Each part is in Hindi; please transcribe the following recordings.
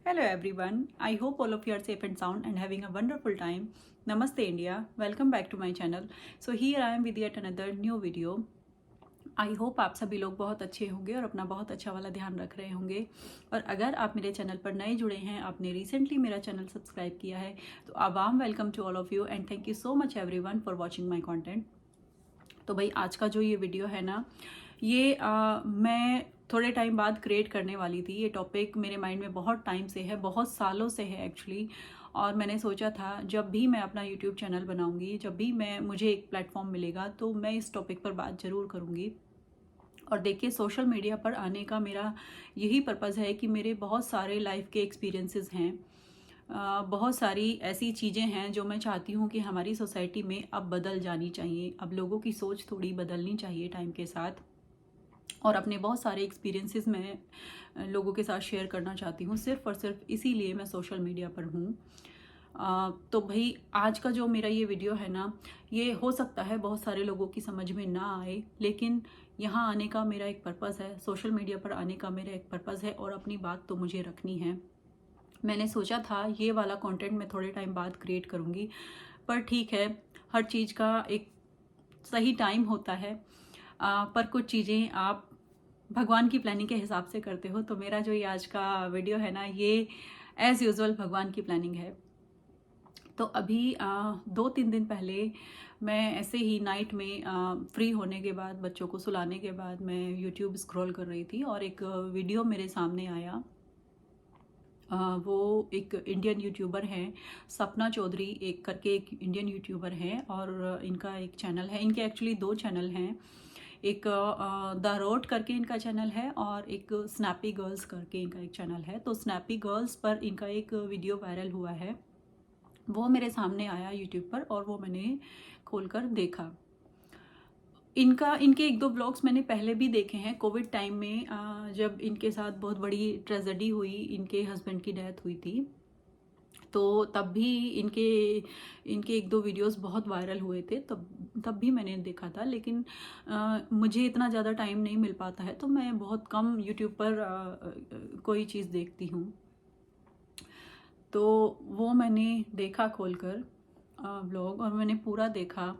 Hello everyone. I hope all of you are safe and sound and having a wonderful time. Namaste India. Welcome back to my channel. So here I am with yet another new video. I hope आप सभी लोग बहुत अच्छे होंगे और अपना बहुत अच्छा वाला ध्यान रख रहे होंगे। और अगर आप मेरे चैनल पर नए जुड़े हैं, आपने रिसेंटली मेरा चैनल सब्सक्राइब किया है, तो a warm welcome to all of you and thank you so much everyone for watching my content. तो भाई आज का जो ये वीडियो है ना, ये मैं थोड़े टाइम बाद क्रिएट करने वाली थी। ये टॉपिक मेरे माइंड में बहुत टाइम से है, बहुत सालों से है एक्चुअली। और मैंने सोचा था जब भी मैं अपना यूट्यूब चैनल बनाऊंगी, जब भी मुझे एक प्लेटफॉर्म मिलेगा, तो मैं इस टॉपिक पर बात ज़रूर करूंगी। और देखिए, सोशल मीडिया पर आने का मेरा यही पर्पज़ है कि मेरे बहुत सारे लाइफ के एक्सपीरियंसेस हैं। बहुत सारी ऐसी चीज़ें हैं जो मैं चाहती हूँ कि हमारी सोसाइटी में अब बदल जानी चाहिए। अब लोगों की सोच थोड़ी बदलनी चाहिए टाइम के साथ। और अपने बहुत सारे एक्सपीरियंसेस मैं लोगों के साथ शेयर करना चाहती हूँ, सिर्फ़ और सिर्फ इसीलिए मैं सोशल मीडिया पर हूँ। तो भाई आज का जो मेरा ये वीडियो है ना, ये हो सकता है बहुत सारे लोगों की समझ में ना आए, लेकिन यहाँ आने का मेरा एक पर्पज़ है, सोशल मीडिया पर आने का मेरा एक पर्पज़ है और अपनी बात तो मुझे रखनी है। मैंने सोचा था ये वाला कंटेंट मैं थोड़े टाइम बाद क्रिएट करूँगी, पर ठीक है, हर चीज़ का एक सही टाइम होता है। पर कुछ चीज़ें आप भगवान की प्लानिंग के हिसाब से करते हो। तो मेरा जो ये आज का वीडियो है ना, ये एज़ यूजुअल भगवान की प्लानिंग है। तो अभी 2-3 दिन पहले मैं ऐसे ही नाइट में फ्री होने के बाद, बच्चों को सुलाने के बाद, मैं यूट्यूब स्क्रॉल कर रही थी और एक वीडियो मेरे सामने आया। वो एक इंडियन यूट्यूबर हैं, सपना चौधरी एक करके एक इंडियन यूट्यूबर हैं, और इनका एक चैनल है। इनके एक्चुअली 2 चैनल हैं। एक द रोड करके इनका चैनल है और एक स्नैपी गर्ल्स करके इनका एक चैनल है। तो स्नैपी गर्ल्स पर इनका एक वीडियो वायरल हुआ है, वो मेरे सामने आया यूट्यूब पर और वो मैंने खोलकर देखा। इनके 1-2 ब्लॉग्स मैंने पहले भी देखे हैं। कोविड टाइम में जब इनके साथ बहुत बड़ी ट्रेजेडी हुई, इनके हस्बैंड की डेथ हुई थी, तो तब भी इनके इनके 1-2 वीडियोस बहुत वायरल हुए थे। तब भी मैंने देखा था, लेकिन मुझे इतना ज़्यादा टाइम नहीं मिल पाता है, तो मैं बहुत कम यूट्यूब पर कोई चीज़ देखती हूँ। तो वो मैंने देखा खोलकर ब्लॉग, और मैंने पूरा देखा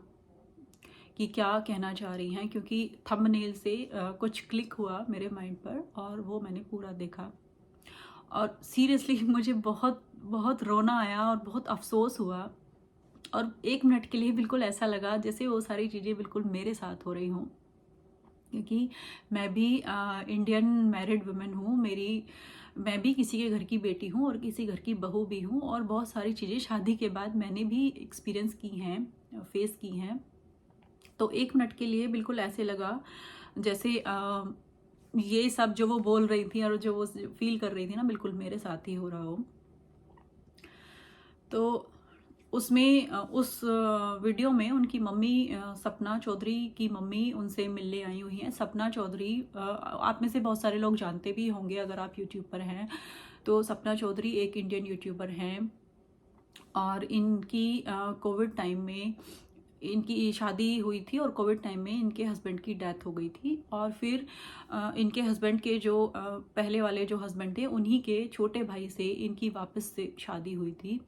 कि क्या कहना चाह रही हैं, क्योंकि थंबनेल से कुछ क्लिक हुआ मेरे माइंड पर और वो मैंने पूरा देखा। और सीरियसली मुझे बहुत बहुत रोना आया और बहुत अफसोस हुआ। और 1 मिनट के लिए बिल्कुल ऐसा लगा जैसे वो सारी चीज़ें बिल्कुल मेरे साथ हो रही हों, क्योंकि मैं भी इंडियन मैरिड वुमेन हूँ। मैं भी किसी के घर की बेटी हूँ और किसी घर की बहू भी हूँ, और बहुत सारी चीज़ें शादी के बाद मैंने भी एक्सपीरियंस की हैं, फेस की हैं। तो 1 मिनट के लिए बिल्कुल ऐसे लगा जैसे ये सब जो वो बोल रही थी और जो वो फील कर रही थी ना, बिल्कुल मेरे साथ ही हो रहा हो। तो उसमें उस वीडियो में उनकी मम्मी, सपना चौधरी की मम्मी उनसे मिलने आई हुई हैं। सपना चौधरी आप में से बहुत सारे लोग जानते भी होंगे अगर आप यूट्यूब पर हैं। तो सपना चौधरी एक इंडियन यूट्यूबर हैं, और इनकी कोविड टाइम में इनकी शादी हुई थी और कोविड टाइम में इनके हस्बैंड की डेथ हो गई थी। और फिर इनके हस्बैंड के जो पहले वाले जो हस्बैंड थे, उन्हीं के छोटे भाई से इनकी वापस से शादी हुई थी।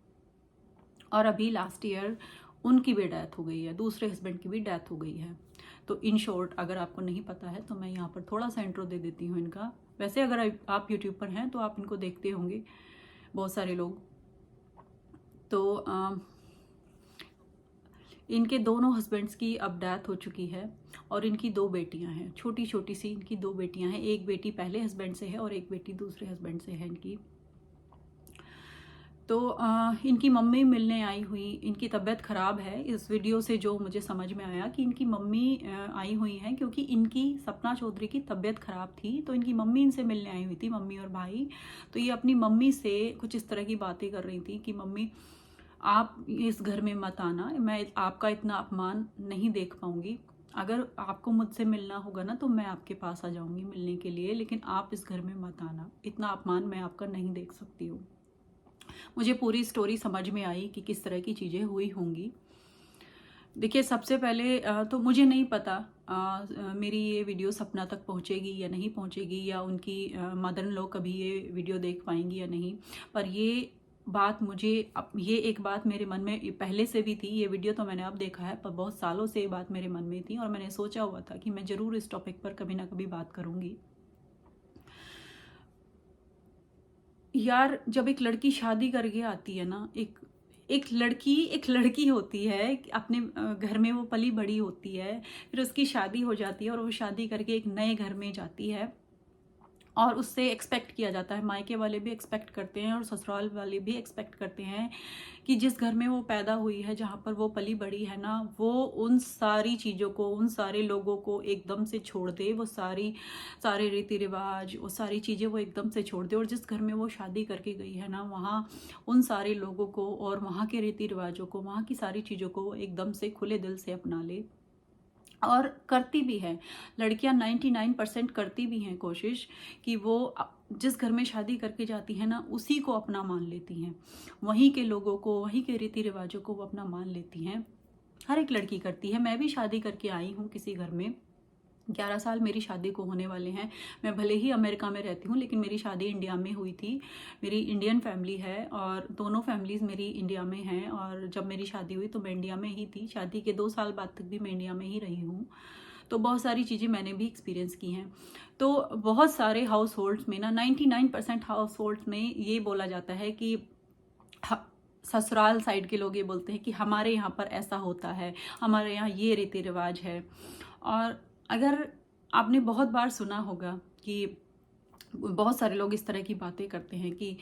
और अभी लास्ट ईयर उनकी भी डेथ हो गई है, दूसरे हस्बैंड की भी डेथ हो गई है। तो इन शॉर्ट, अगर आपको नहीं पता है तो मैं यहाँ पर थोड़ा सा इंट्रो दे देती हूँ इनका। वैसे अगर आप यूट्यूब पर हैं तो आप इनको देखते होंगे बहुत सारे लोग। तो इनके दोनों हस्बैंड्स की अब डेथ हो चुकी है और इनकी 2 बेटियां हैं, छोटी छोटी सी इनकी 2 बेटियां हैं। एक बेटी पहले हस्बैंड से है और एक बेटी दूसरे हस्बैंड से है इनकी। तो इनकी मम्मी मिलने आई हुई, इनकी तबीयत ख़राब है। इस वीडियो से जो मुझे समझ में आया कि इनकी मम्मी आई हुई हैं, क्योंकि इनकी सपना चौधरी की तबीयत ख़राब थी, तो इनकी मम्मी इनसे मिलने आई हुई थी, मम्मी और भाई। तो ये अपनी मम्मी से कुछ इस तरह की बातें कर रही थी कि मम्मी, आप इस घर में मत आना, मैं आपका इतना अपमान नहीं देख पाऊंगी। अगर आपको मुझसे मिलना होगा ना, तो मैं आपके पास आ जाऊंगी मिलने के लिए, लेकिन आप इस घर में मत आना, इतना अपमान मैं आपका नहीं देख सकती हूँ। मुझे पूरी स्टोरी समझ में आई कि किस तरह की चीज़ें हुई होंगी। देखिए, सबसे पहले तो मुझे नहीं पता मेरी ये वीडियो सपना तक पहुंचेगी या नहीं पहुंचेगी, या उनकी मदर इन लॉ कभी ये वीडियो देख पाएंगी या नहीं, पर ये बात मुझे ये एक बात मेरे मन में पहले से भी थी। ये वीडियो तो मैंने अब देखा है, पर बहुत सालों से ये बात मेरे मन में थी और मैंने सोचा हुआ था कि मैं ज़रूर इस टॉपिक पर कभी ना कभी बात करूँगी। यार, जब एक लड़की शादी करके आती है ना, एक लड़की होती है, अपने घर में वो पली बड़ी होती है, फिर उसकी शादी हो जाती है और वो शादी करके एक नए घर में जाती है और उससे एक्सपेक्ट किया जाता है, मायके वाले भी एक्सपेक्ट करते हैं और ससुराल वाले भी एक्सपेक्ट करते हैं कि जिस घर में वो पैदा हुई है, जहाँ पर वो पली बड़ी है ना, वो उन सारी चीज़ों को, उन सारे लोगों को एकदम से छोड़ दे, वो सारे रीति रिवाज, वो सारी चीज़ें वो एकदम से छोड़ दे, और जिस घर में वो शादी करके गई है ना, वहाँ उन सारे लोगों को और वहाँ के रीति रिवाजों को, वहाँ की सारी चीज़ों को वो एकदम से खुले दिल से अपना ले। और करती भी है लड़कियां, 99% करती भी हैं कोशिश कि वो जिस घर में शादी करके जाती है ना, उसी को अपना मान लेती हैं, वहीं के लोगों को, वहीं के रीति रिवाजों को वो अपना मान लेती हैं। हर एक लड़की करती है। मैं भी शादी करके आई हूँ किसी घर में, 11 साल मेरी शादी को होने वाले हैं। मैं भले ही अमेरिका में रहती हूँ, लेकिन मेरी शादी इंडिया में हुई थी। मेरी इंडियन फैमिली है और दोनों फैमिलीज़ मेरी इंडिया में हैं, और जब मेरी शादी हुई तो मैं इंडिया में ही थी। शादी के 2 साल बाद तक भी मैं इंडिया में ही रही हूँ। तो बहुत सारी चीज़ें मैंने भी एक्सपीरियंस की हैं। तो बहुत सारे हाउस होल्ड्स में ना, 99% हाउस होल्ड्स में ये बोला जाता है कि ससुराल साइड के लोग ये बोलते हैं कि हमारे यहाँ पर ऐसा होता है, हमारे यहाँ ये रीति रिवाज है। और अगर आपने बहुत बार सुना होगा कि बहुत सारे लोग इस तरह की बातें करते हैं कि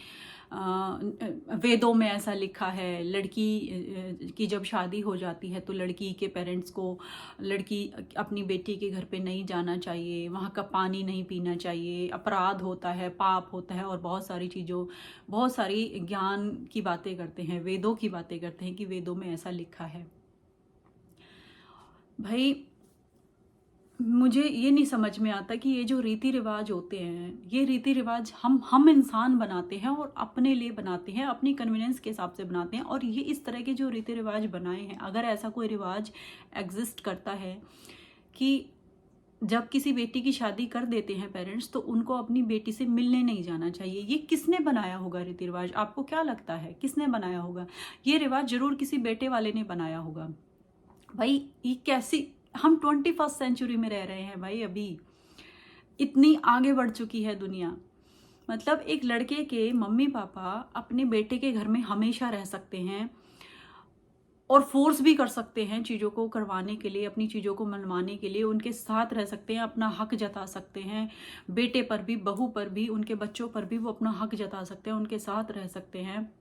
वेदों में ऐसा लिखा है, लड़की की जब शादी हो जाती है तो लड़की के पेरेंट्स को लड़की अपनी बेटी के घर पे नहीं जाना चाहिए, वहाँ का पानी नहीं पीना चाहिए, अपराध होता है, पाप होता है, और बहुत सारी ज्ञान की बातें करते हैं, वेदों की बातें करते हैं कि वेदों में ऐसा लिखा है। भाई, मुझे ये नहीं समझ में आता कि ये जो रीति रिवाज होते हैं, ये रीति रिवाज हम इंसान बनाते हैं और अपने लिए बनाते हैं, अपनी कन्वीनियंस के हिसाब से बनाते हैं। और ये इस तरह के जो रीति रिवाज बनाए हैं, अगर ऐसा कोई रिवाज एग्जिस्ट करता है कि जब किसी बेटी की शादी कर देते हैं पेरेंट्स, तो उनको अपनी बेटी से मिलने नहीं जाना चाहिए, ये किसने बनाया होगा रीति रिवाज? आपको क्या लगता है किसने बनाया होगा? ये रिवाज जरूर किसी बेटे वाले ने बनाया होगा। भाई, ये कैसी, हम 21st सेंचुरी में रह रहे हैं भाई, अभी इतनी आगे बढ़ चुकी है दुनिया। मतलब एक लड़के के मम्मी पापा अपने बेटे के घर में हमेशा रह सकते हैं और फोर्स भी कर सकते हैं चीज़ों को करवाने के लिए, अपनी चीज़ों को मनवाने के लिए, उनके साथ रह सकते हैं, अपना हक जता सकते हैं, बेटे पर भी, बहू पर भी, उनके बच्चों पर भी वो अपना हक जता सकते हैं, उनके साथ रह सकते हैं।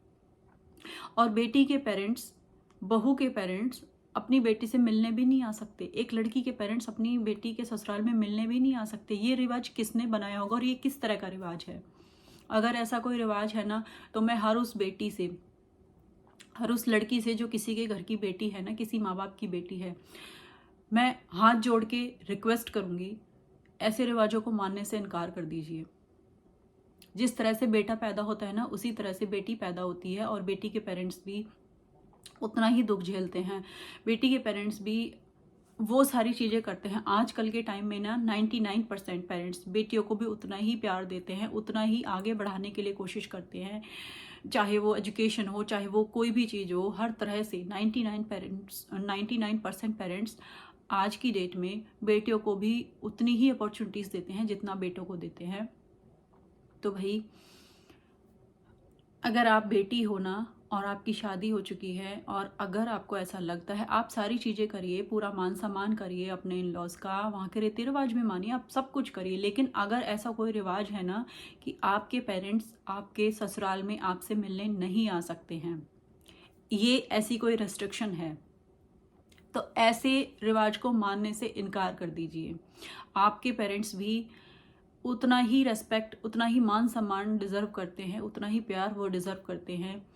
और बेटी के पेरेंट्स, बहू के पेरेंट्स अपनी बेटी से मिलने भी नहीं आ सकते। एक लड़की के पेरेंट्स अपनी बेटी के ससुराल में मिलने भी नहीं आ सकते। ये रिवाज किसने बनाया होगा और ये किस तरह का रिवाज है? अगर ऐसा कोई रिवाज है ना, तो मैं हर उस बेटी से, हर उस लड़की से जो किसी के घर की बेटी है ना, किसी माँ बाप की बेटी है, मैं हाथ जोड़ के रिक्वेस्ट करूँगी, ऐसे रिवाजों को मानने से इनकार कर दीजिए। जिस तरह से बेटा पैदा होता है ना, उसी तरह से बेटी पैदा होती है, और बेटी के पेरेंट्स भी उतना ही दुख झेलते हैं। बेटी के पेरेंट्स भी वो सारी चीज़ें करते हैं। आजकल के टाइम में ना 99% पेरेंट्स बेटियों को भी उतना ही प्यार देते हैं, उतना ही आगे बढ़ाने के लिए कोशिश करते हैं, चाहे वो एजुकेशन हो, चाहे वो कोई भी चीज़ हो, हर तरह से 99% पेरेंट्स आज की डेट में बेटियों को भी उतनी ही अपॉर्चुनिटीज़ देते हैं जितना बेटों को देते हैं। तो भाई, अगर आप बेटी हो ना और आपकी शादी हो चुकी है, और अगर आपको ऐसा लगता है, आप सारी चीज़ें करिए, पूरा मान सम्मान करिए अपने इन लॉज का, वहाँ के रीति रिवाज भी मानिए, आप सब कुछ करिए, लेकिन अगर ऐसा कोई रिवाज है ना कि आपके पेरेंट्स आपके ससुराल में आपसे मिलने नहीं आ सकते हैं, ये ऐसी कोई रेस्ट्रिक्शन है, तो ऐसे रिवाज को मानने से इनकार कर दीजिए। आपके पेरेंट्स भी उतना ही रेस्पेक्ट, उतना ही मान सम्मान डिज़र्व करते हैं, उतना ही प्यार वो डिज़र्व करते हैं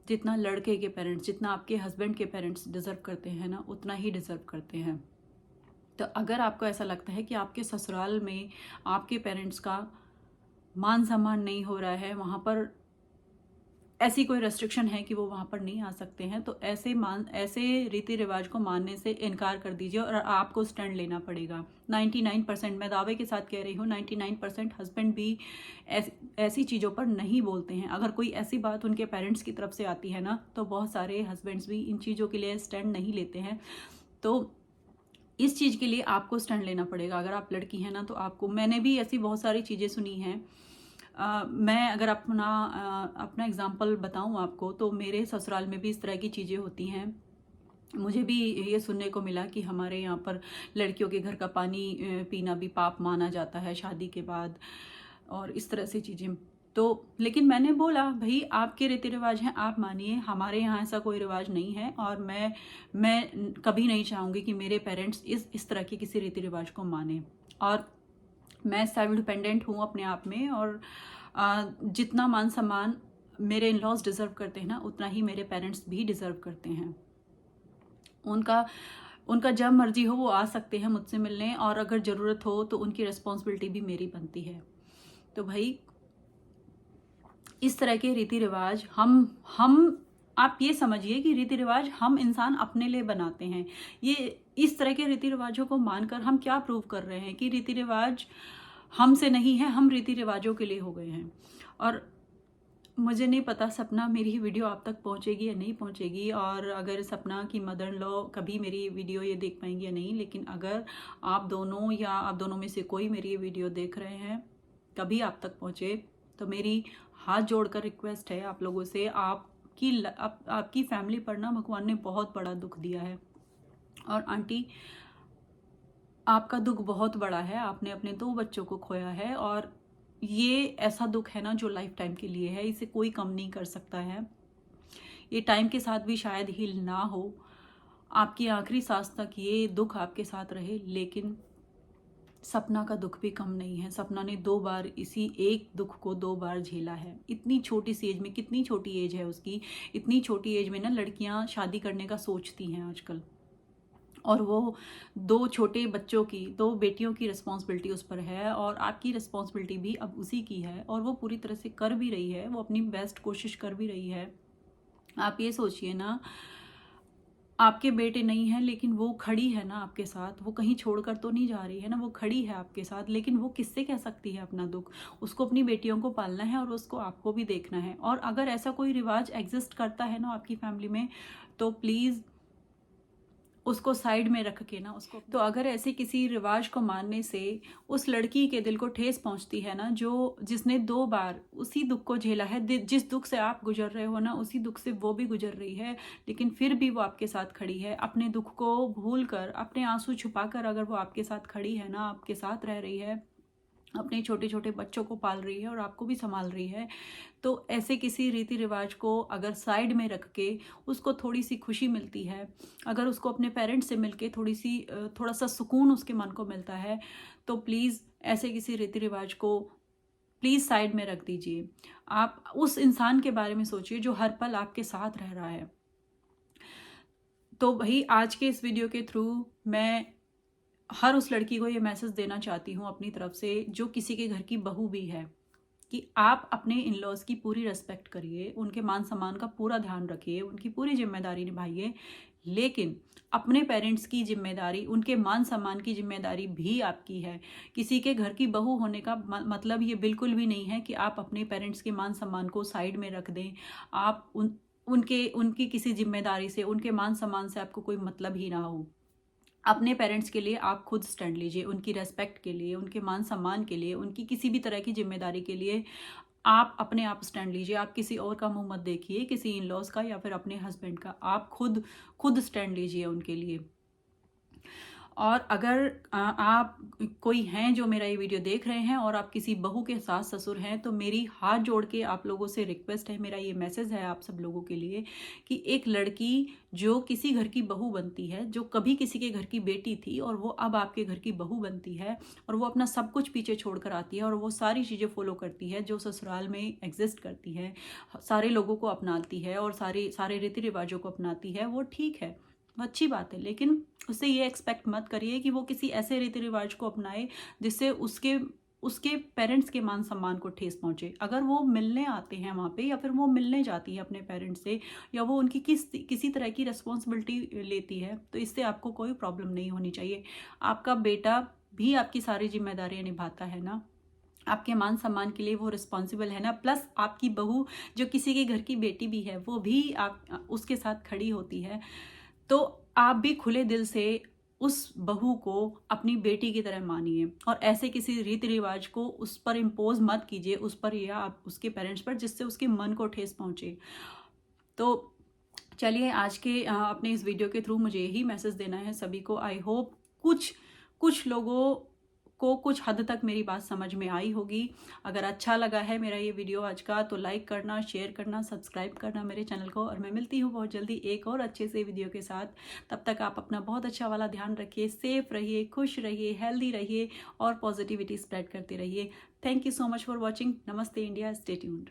जितना लड़के के पेरेंट्स, जितना आपके हस्बैंड के पेरेंट्स डिज़र्व करते हैं ना, उतना ही डिज़र्व करते हैं। तो अगर आपको ऐसा लगता है कि आपके ससुराल में आपके पेरेंट्स का मान सम्मान नहीं हो रहा है, वहाँ पर ऐसी कोई रेस्ट्रिक्शन है कि वो वहाँ पर नहीं आ सकते हैं, तो ऐसे रीति रिवाज को मानने से इनकार कर दीजिए और आपको स्टैंड लेना पड़ेगा। 99%, मैं दावे के साथ कह रही हूँ, 99% हस्बैंड भी ऐसी चीज़ों पर नहीं बोलते हैं। अगर कोई ऐसी बात उनके पेरेंट्स की तरफ से आती है ना, तो बहुत सारे हस्बैंड्स भी इन चीज़ों के लिए स्टैंड नहीं लेते हैं। तो इस चीज़ के लिए आपको स्टैंड लेना पड़ेगा। अगर आप लड़की हैं ना, तो आपको, मैंने भी ऐसी बहुत सारी चीज़ें सुनी हैं। मैं अगर अपना एग्जांपल बताऊं आपको, तो मेरे ससुराल में भी इस तरह की चीज़ें होती हैं। मुझे भी ये सुनने को मिला कि हमारे यहाँ पर लड़कियों के घर का पानी पीना भी पाप माना जाता है शादी के बाद, और इस तरह से चीज़ें। तो लेकिन मैंने बोला, भाई आपके रीति रिवाज हैं, आप मानिए, हमारे यहाँ ऐसा कोई रिवाज नहीं है, और मैं कभी नहीं चाहूँगी कि मेरे पेरेंट्स इस तरह के किसी रीति रिवाज को माने। और मैं सेल्फ डिपेंडेंट हूँ अपने आप में, और जितना मान सम्मान मेरे इन लॉज डिज़र्व करते हैं ना, उतना ही मेरे पेरेंट्स भी डिज़र्व करते हैं। उनका जब मर्जी हो वो आ सकते हैं मुझसे मिलने, और अगर ज़रूरत हो तो उनकी रिस्पॉन्सिबिलिटी भी मेरी बनती है। तो भाई इस तरह के रीति रिवाज हम आप ये समझिए कि रीति रिवाज हम इंसान अपने लिए बनाते हैं। ये इस तरह के रीति रिवाजों को मानकर हम क्या प्रूव कर रहे हैं कि रीति रिवाज हमसे नहीं है, हम रीति रिवाजों के लिए हो गए हैं। और मुझे नहीं पता सपना मेरी वीडियो आप तक पहुंचेगी या नहीं पहुंचेगी, और अगर सपना की मदर इन लॉ कभी मेरी वीडियो ये देख पाएंगी या नहीं, लेकिन अगर आप दोनों या आप दोनों में से कोई मेरी ये वीडियो देख रहे हैं, कभी आप तक पहुंचे, तो मेरी हाथ जोड़कर रिक्वेस्ट है आप लोगों से, आपकी फैमिली पर ना भगवान ने बहुत बड़ा दुख दिया है। और आंटी, आपका दुख बहुत बड़ा है, आपने अपने 2 बच्चों को खोया है, और ये ऐसा दुख है ना जो लाइफ टाइम के लिए है, इसे कोई कम नहीं कर सकता है। ये टाइम के साथ भी शायद हील ना हो, आपकी आखिरी सांस तक ये दुख आपके साथ रहे, लेकिन सपना का दुख भी कम नहीं है। सपना ने 2 बार इसी एक दुख को 2 बार झेला है। इतनी छोटी सी एज में, कितनी छोटी एज है उसकी, इतनी छोटी एज में ना लड़कियां शादी करने का सोचती हैं आजकल, और वो 2 छोटे बच्चों की, 2 बेटियों की रिस्पॉन्सिबिलिटी उस पर है, और आपकी रिस्पॉन्सिबिलिटी भी अब उसी की है, और वो पूरी तरह से कर भी रही है, वो अपनी बेस्ट कोशिश कर भी रही है। आप ये सोचिए ना, आपके बेटे नहीं हैं, लेकिन वो खड़ी है ना आपके साथ, वो कहीं छोड़कर तो नहीं जा रही है ना, वो खड़ी है आपके साथ, लेकिन वो किससे कह सकती है अपना दुख? उसको अपनी बेटियों को पालना है, और उसको आपको भी देखना है। और अगर ऐसा कोई रिवाज एग्जिस्ट करता है ना आपकी फैमिली में, तो प्लीज़ उसको साइड में रख के ना, उसको, तो अगर ऐसे किसी रिवाज को मानने से उस लड़की के दिल को ठेस पहुंचती है ना, जिसने 2 बार उसी दुख को झेला है, जिस दुख से आप गुजर रहे हो ना, उसी दुख से वो भी गुजर रही है, लेकिन फिर भी वो आपके साथ खड़ी है, अपने दुख को भूल कर, अपने आंसू छुपाकर अगर वो आपके साथ खड़ी है ना, आपके साथ रह रही है, अपने छोटे छोटे बच्चों को पाल रही है, और आपको भी संभाल रही है, तो ऐसे किसी रीति रिवाज को अगर साइड में रख के उसको थोड़ी सी खुशी मिलती है, अगर उसको अपने पेरेंट्स से मिलके थोड़ा सा सुकून उसके मन को मिलता है, तो प्लीज़ ऐसे किसी रीति रिवाज को प्लीज़ साइड में रख दीजिए। आप उस इंसान के बारे में सोचिए जो हर पल आपके साथ रह रहा है। तो भाई आज के इस वीडियो के थ्रू मैं हर उस लड़की को ये मैसेज देना चाहती हूँ अपनी तरफ से, जो किसी के घर की बहू भी है, कि आप अपने इन लॉज की पूरी रिस्पेक्ट करिए, उनके मान सम्मान का पूरा ध्यान रखिए, उनकी पूरी जिम्मेदारी निभाइए, लेकिन अपने पेरेंट्स की जिम्मेदारी, उनके मान सम्मान की जिम्मेदारी भी आपकी है। किसी के घर की बहू होने का मतलब ये बिल्कुल भी नहीं है कि आप अपने पेरेंट्स के मान सम्मान को साइड में रख दें। आप उनकी किसी जिम्मेदारी से, उनके मान सम्मान से आपको कोई मतलब ही ना हो। अपने पेरेंट्स के लिए आप खुद स्टैंड लीजिए, उनकी रेस्पेक्ट के लिए, उनके मान सम्मान के लिए, उनकी किसी भी तरह की जिम्मेदारी के लिए आप अपने आप स्टैंड लीजिए। आप किसी और का मुंह मत देखिए, किसी इन लॉज का या फिर अपने हस्बैंड का, आप खुद स्टैंड लीजिए उनके लिए। और अगर आप कोई हैं जो मेरा ये वीडियो देख रहे हैं और आप किसी बहू के सास ससुर हैं, तो मेरी हाथ जोड़ के आप लोगों से रिक्वेस्ट है, मेरा ये मैसेज है आप सब लोगों के लिए, कि एक लड़की जो किसी घर की बहू बनती है, जो कभी किसी के घर की बेटी थी और वो अब आपके घर की बहू बनती है, और वो अपना सब कुछ पीछे छोड़कर आती है, और वो सारी चीज़ें फॉलो करती है जो ससुराल में एग्जिस्ट करती है, सारे लोगों को अपनाती है और सारे रीति रिवाजों को अपनाती है, वो ठीक है, अच्छी बात है, लेकिन उससे ये एक्सपेक्ट मत करिए कि वो किसी ऐसे रीति रिवाज को अपनाए जिससे उसके पेरेंट्स के मान सम्मान को ठेस पहुंचे। अगर वो मिलने आते हैं वहाँ पे, या फिर वो मिलने जाती है अपने पेरेंट्स से, या वो उनकी किसी तरह की रिस्पॉन्सिबिलिटी लेती है, तो इससे आपको कोई प्रॉब्लम नहीं होनी चाहिए। आपका बेटा भी आपकी सारी जिम्मेदारियां निभाता है ना, आपके मान सम्मान के लिए वो रिस्पॉन्सिबल है ना, प्लस आपकी बहू जो किसी के घर की बेटी भी है वो भी आप उसके साथ खड़ी होती है। तो आप भी खुले दिल से उस बहू को अपनी बेटी की तरह मानिए, और ऐसे किसी रीति रिवाज को उस पर इम्पोज मत कीजिए, उस पर या आप उसके पेरेंट्स पर, जिससे उसके मन को ठेस पहुंचे। तो चलिए, आज के अपने इस वीडियो के थ्रू मुझे यही मैसेज देना है सभी को। आई होप कुछ लोगों को कुछ हद तक मेरी बात समझ में आई होगी। अगर अच्छा लगा है मेरा ये वीडियो आज का, तो लाइक करना, शेयर करना, सब्सक्राइब करना मेरे चैनल को, और मैं मिलती हूँ बहुत जल्दी एक और अच्छे से वीडियो के साथ। तब तक आप अपना बहुत अच्छा वाला ध्यान रखिए, सेफ रहिए, खुश रहिए, हेल्दी रहिए, और पॉजिटिविटी स्प्रेड करते रहिए। Thank you so much for watching. नमस्ते इंडिया, स्टे ट्यून्ड।